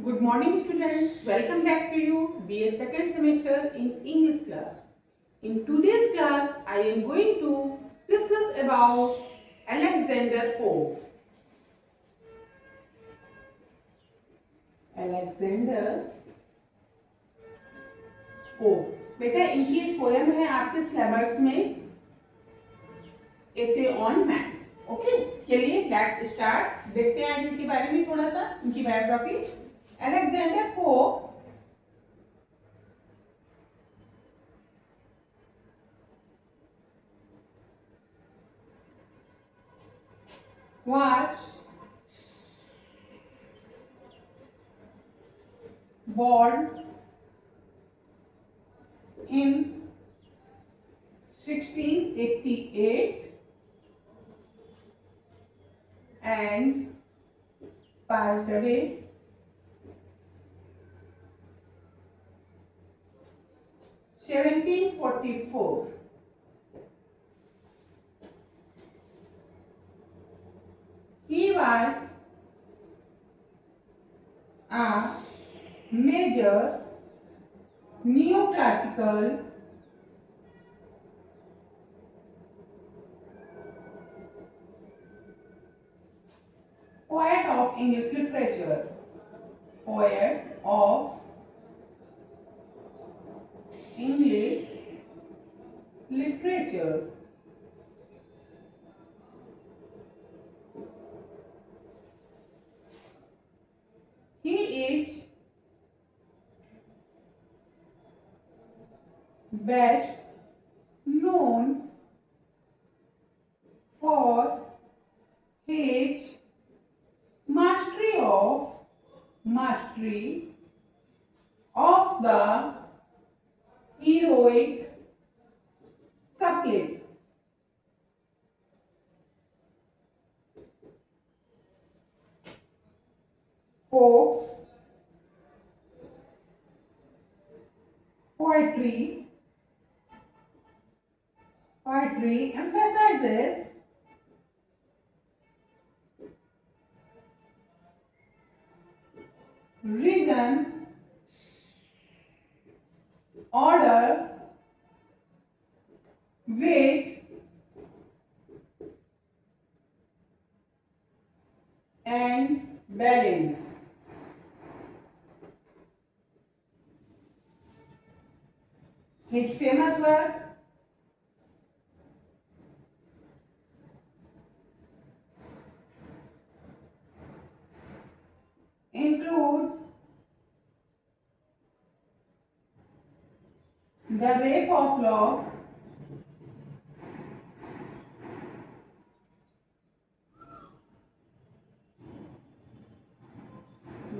Good morning students, welcome back to you BA second semester in English class. In today's class, I am going to discuss about Alexander Pope. Alexander Pope. बेटा इनकी एक poem है आपके syllabus में essay on man. Okay, चलिए let's start. देखते हैं आज इनके बारे में थोड़ा सा इनकी biography. Alexander Pope was born in 1688 and passed away 1744. He was a major neoclassical poet of English literature. Poet of English literature. He is best known for his mastery of the heroic couplet. Pope's poetry emphasizes reason, order, wit, and balance. His famous work include The Rape of Lock,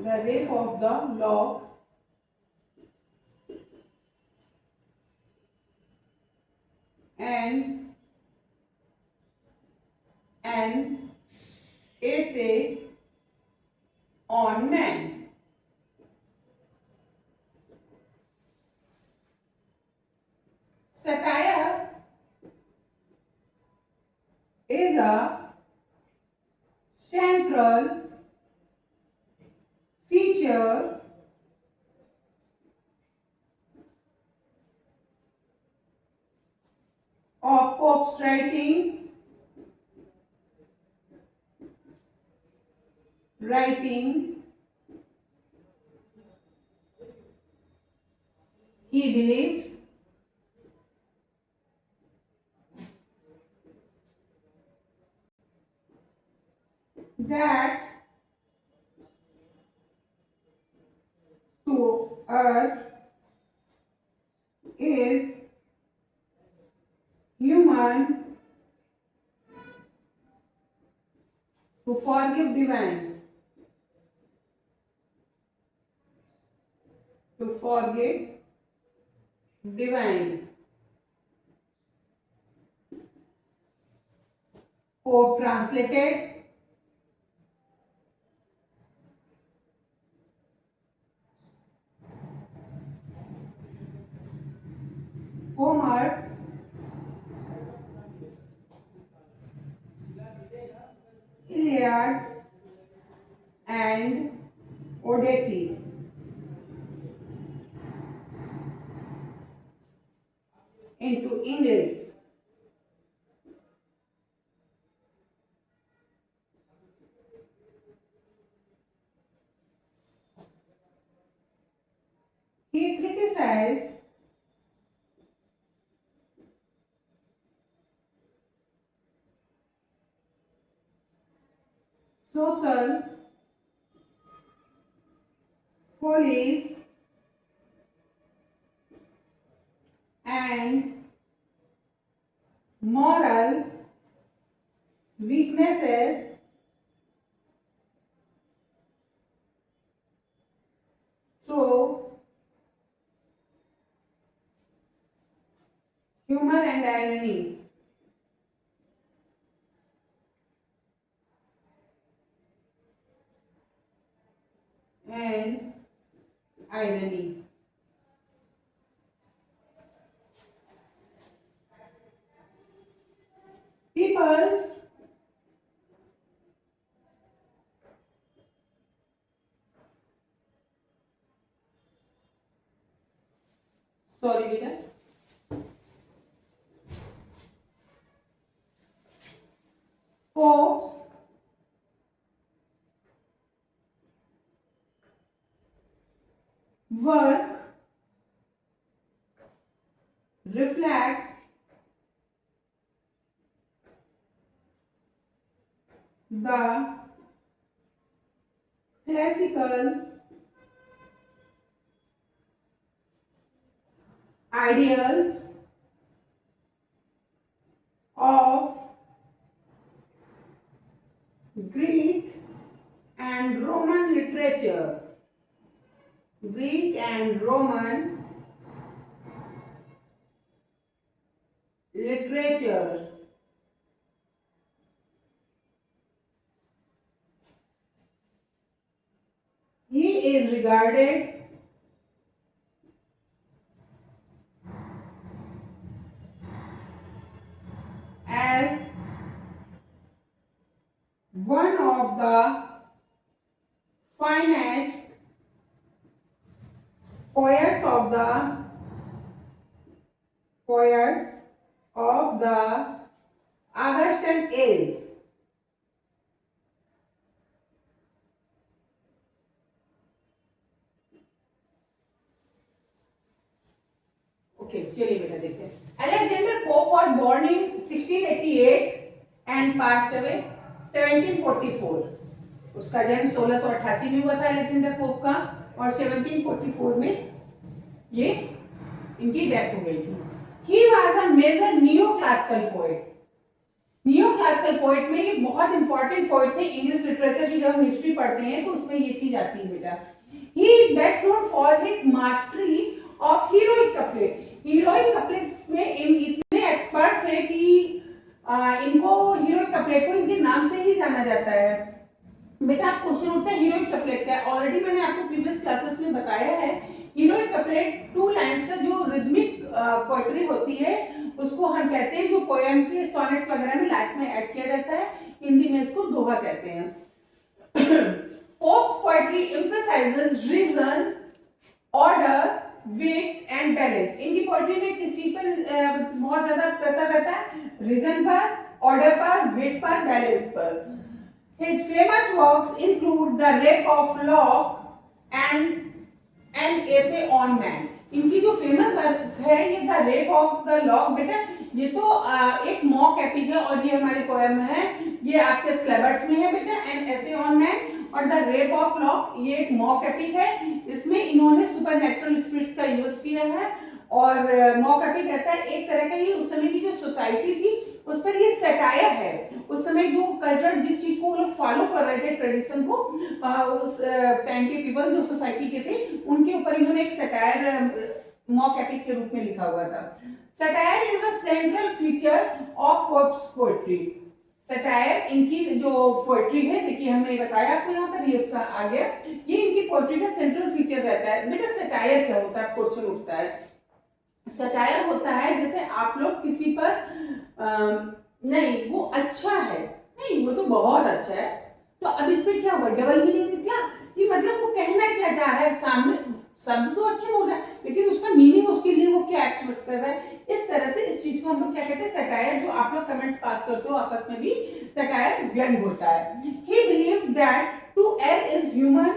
The Rape of the Lock, and an essay on man. Satire is a central feature of Pope's writing. He believed that to err is human, to forgive divine. To forgive divine. Pope translated Homer's Iliad and Odyssey. Into English. He criticized social follies and moral weaknesses through humor and irony. And irony. People's sorry beta. Pope's work reflects the classical ideals of Greek and Roman literature. Greek and Roman literature. He is regarded as one of the finest poets of the Augustan age. Okay चलिए बेटा देखते हैं. Alexander Pope was born in 1688 and passed away 1744. उसका जन्म 1688 में हुआ था Alexander pope का और 1744 में ये इनकी डेथ हो गई थी. He was a major neoclassical poet. Neoclassical poet में ये बहुत इंपॉर्टेंट पोएट थे. इंग्लिश लिटरेचर की जब हम हिस्ट्री पढ़ते हैं तो उसमें ये चीज आती है बेटा. He best known for his mastery of heroic couplet. Heroic couplet में इतने एक्सपर्ट थे कि इनको हीरोइक कपलेट को इनके नाम से ही जाना जाता है. बेटा आप क्वेश्चन उठता है हीरोइक कपलेट क्या है. ऑलरेडी मैंने आपको प्रीवियस क्लासेस में बताया है. हीरोइक कपलेट 2 लाइंस का जो रिदमिक पोएट्री होती है उसको हम कहते हैं, जो पोएम के सोनेट्स वगैरह में लास्ट में ऐड किया जाता है. हिंदी में इसको दोहा कहते हैं. Pope's poetry emphasises reason, order, wit and balance. इनकी पोएट्री में किस चीज पर बहुत ज्यादा प्रेशर रहता है? रीजन पर, ऑर्डर पर, विट पर, बैलेंस पर. His famous works include The Rape of Lock and An Essay on Man. इनकी जो फेमस वर्क है ये the rape of the lock. बेटा ये तो एक मॉक एपिक है और ये हमारी पोएम है. ये आपके सिलेबस में है बेटा. एन एसे ऑन मैन और द रेप ऑफ लॉक ये एक मॉक एपिक है. इसमें इन्होंने सुपरनैचुरल स्पिरिट्स का यूज किया है. और मॉक एपिक ऐसा है एक तरह का, ये उस समय की जो सोसाइटी थी उस पर ये सटायर है. उस समय जो कल्चर जिस चीज को वो लोग फॉलो कर रहे थे, ट्रेडिशन को, उस टाइम के पीपल जो सोसाइटी के थे उनके ऊपर इन्होंने एक सटायर मॉक एपिक के रूप में लिखा हुआ था. Satire is a central feature of pops poetry. Satire इनकी जो पोएट्री है, देखिए हमने बताया आपको यहाँ पर, ये उसका आ गया, ये इनकी पोएट्री का सेंट्रल फीचर रहता है. बेटा सटायर क्या होता है क्वेश्चन उठता है. सटायर होता है जैसे आप लोग किसी पर नहीं वो अच्छा है, नहीं वो तो बहुत अच्छा है, तो अब इसमें क्या हुआ, डबल मीनिंग निकला कि मतलब वो कहना जा रहा है, सामने शब्द तो अच्छे बोल रहा है लेकिन उसका मीनिंग उसके लिए वो क्या एक्सप्रेस कर रहा है, इस तरह से इस चीज को हम लोग क्या कहते हैं, सटायर। जो आप लोग कमेंट्स पास करते हो आपस में भी, सटायर व्यंग होता है। He believed that to err is human,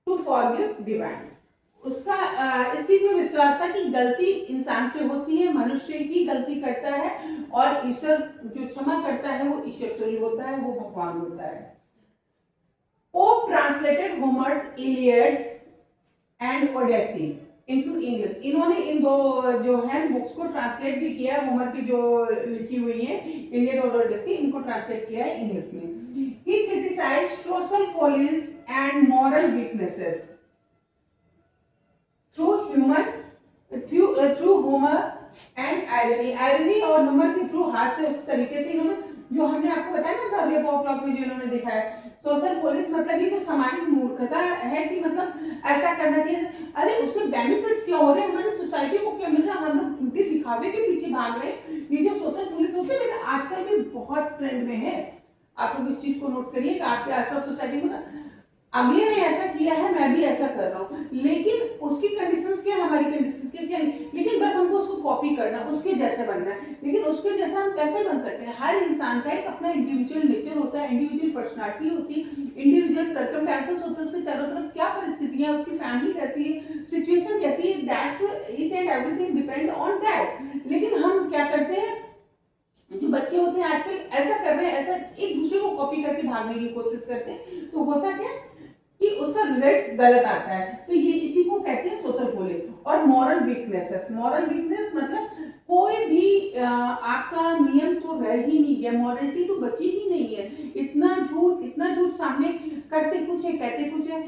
to forgive divine. उसका इस चीज में विश्वास था कि गलती इंसान से होती है, मनुष्य की गलती करता है, और ईश्वर जो क्षमा करता है वो ईश्वर तुल्य होता है, वो भगवान होता है। Pope translated होमर्स Iliad and Odyssey into English. इन्होंने इन दो जो है बुक्स को ट्रांसलेट भी किया, होमर की जो लिखी हुई है इलियड और ओडेसी, इनको ट्रांसलेट किया है इंग्लिश में। He criticised social follies and moral weaknesses through humour and irony. Irony और होमर के थ्रू हास्य उस तरीके से इन्होंने, जो हमने आपको बताया ना द रेप ऑफ क्लॉक में जो इन्होंने दिखाया, सोशल पुलिस मतलब ये जो सामाजिक मूर्खता है कि मतलब ऐसा करना चाहिए, अरे उससे बेनिफिट्स क्या हो रहे हैं, हमारी सोसाइटी को क्या मिल रहा है, हम लोग झूठे दिखावे के पीछे भाग रहे हैं। ये जो सोशल पुलिस होती है बेटा आजकल भी बहुत ट्रेंड में है, आप लोग इस चीज को नोट करिए, आपके आसपास सोसाइटी में अगले ने ऐसा किया है मैं भी ऐसा कर रहा हूँ, लेकिन उसकी कंडीशंस क्या, हमारी कंडीशंस क्या, लेकिन बस हमको उसको कॉपी करना, उसके जैसे बनना है। लेकिन उसके जैसा हम कैसे बन सकते हैं? हर इंसान का एक अपना इंडिविजुअल नेचर होता है, इंडिविजुअल पर्सनालिटी होती है, इंडिविजुअल सर्कमस्टेंसेस होते हैं, उसके चारों तरफ क्या परिस्थितियां, उसकी फैमिली कैसी है, सिचुएशन कैसी है, that's each and everything depend on that. लेकिन हम क्या करते हैं, जो बच्चे होते हैं आजकल ऐसा कर रहे हैं, ऐसा एक दूसरे को कॉपी करके भागने की कोशिश करते हैं, तो होता क्या कि उसका रिजल्ट गलत आता है। तो ये इसी को कहते हैं सोशल फॉलीज। और मॉरल वीकनेसेस, मॉरल वीकनेस मतलब कोई भी आपका नियम तो रह ही नहीं गया, मॉरलिटी तो बची ही नहीं है। इतना झूठ सामने करते कुछ है कहते कुछ है,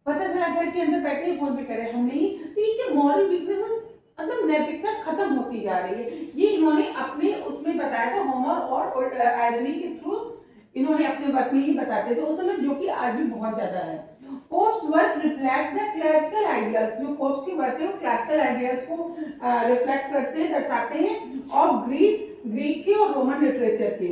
पता चला घर के अंदर बैठे फोन पे करे हम नहीं, तो ये मॉरल वीकनेस मतलब नैतिकता खत्म होती जा रही है। ये इन्होंने अपने उसमें बताया था, होमर और आयरनी के थ्रू इन्होंने अपने वर्क में ही बताते थे उस समय, जो कि आज भी बहुत ज्यादा है। Pops work reflect the classical ideas, जो पोप्स की वर्क है वो क्लासिकल आइडियाज को रिफ्लेक्ट करते हैं, दर्शाते हैं, और ग्रीक के और रोमन लिटरेचर के।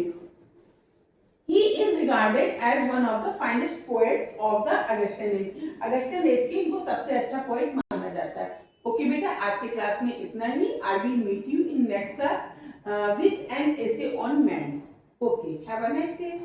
He is regarded as one of the finest poets of the Augustan age. Augustan age के इनको सबसे अच्छा पोएट माना जाता है। ओके बेटा, आज के क्लास में इतना ही। I will meet you in next class with an essay on man. Okay, have a nice day.